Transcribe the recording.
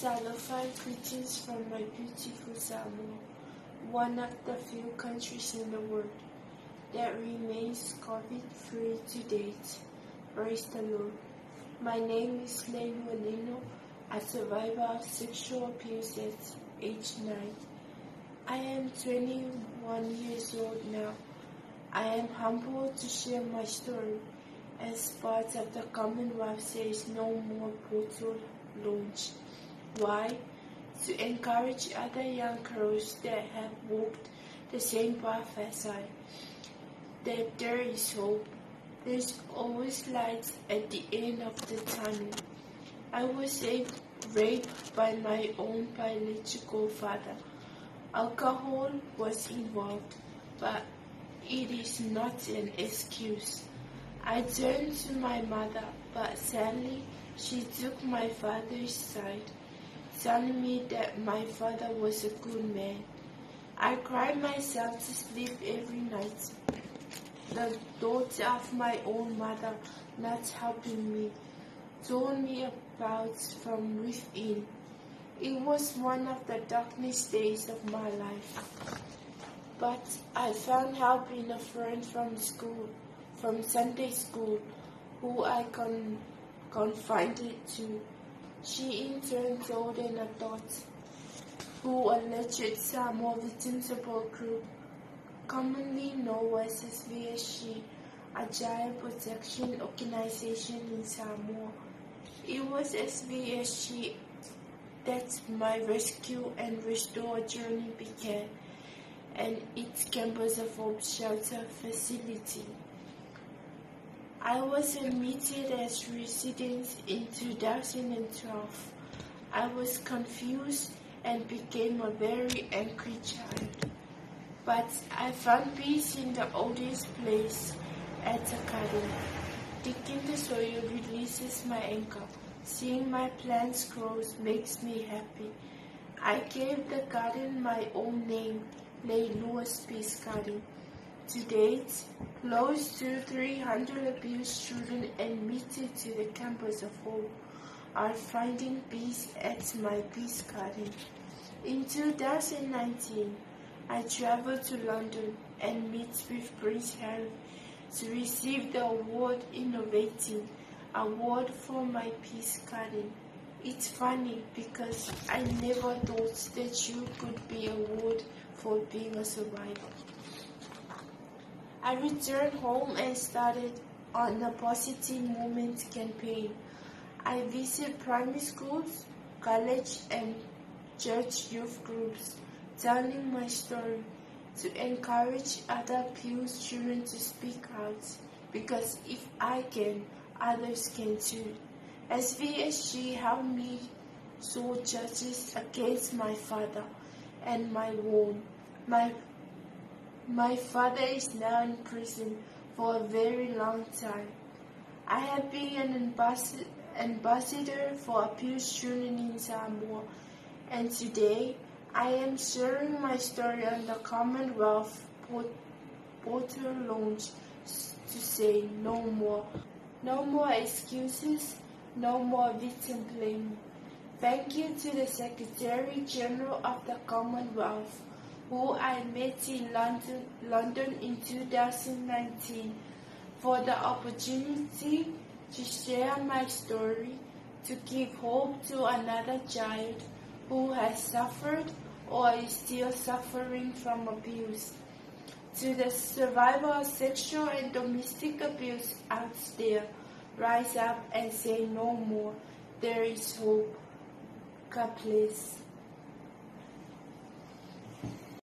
Telephone greetings from my beautiful Samoa, one of the few countries in the world that remains COVID-free to date. Praise the Lord. My name is Lino, a survivor of sexual abuse at age 9. I am 21 years old now. I am humbled to share my story as part of the Commonwealth says no more portal launch. Why? To encourage other young girls that have walked the same path as I, that there is hope. There's always light at the end of the tunnel. I was raped by my own biological father. Alcohol was involved, but it is not an excuse. I turned to my mother, but sadly, she took my father's side, telling me that my father was a good man. I cried myself to sleep every night. The thought of my own mother not helping me tore me apart from within. It was one of the darkest days of my life. But I found help in a friend from Sunday school, who I confided to. She in turn told an adult who alleged Samoa Victim Support Group, commonly known as SVSG, a child protection organization in Samoa. It was SVSG that my rescue and restore journey began, and its campus of hope shelter facility. I was admitted as resident in 2012. I was confused and became a very angry child. But I found peace in the oldest place at the garden. Digging the soil releases my anger. Seeing my plants grow makes me happy. I gave the garden my own name, Leilua Peace Garden. To date, close to 300 abused children admitted to the campus of hope are finding peace at my Peace Garden. In 2019, I traveled to London and met with Prince Harry to receive the award Innovating Award for my Peace Garden. It's funny because I never thought that you could be awarded for being a survivor. I returned home and started on a Positive Movement campaign. I visit primary schools, college, and church youth groups, telling my story to encourage other abused children to speak out, because if I can, others can too. SVSG helped me saw judges against my father and my womb. My father is now in prison for a very long time. I have been an ambassador for abused children in Samoa, and today I am sharing my story on the Commonwealth portal launch to say no more. No more excuses, no more victim blaming. Thank you to the Secretary General of the Commonwealth, who I met in London in 2019, for the opportunity to share my story, to give hope to another child who has suffered or is still suffering from abuse. To the survivor of sexual and domestic abuse out there, rise up and say no more. There is hope. God bless.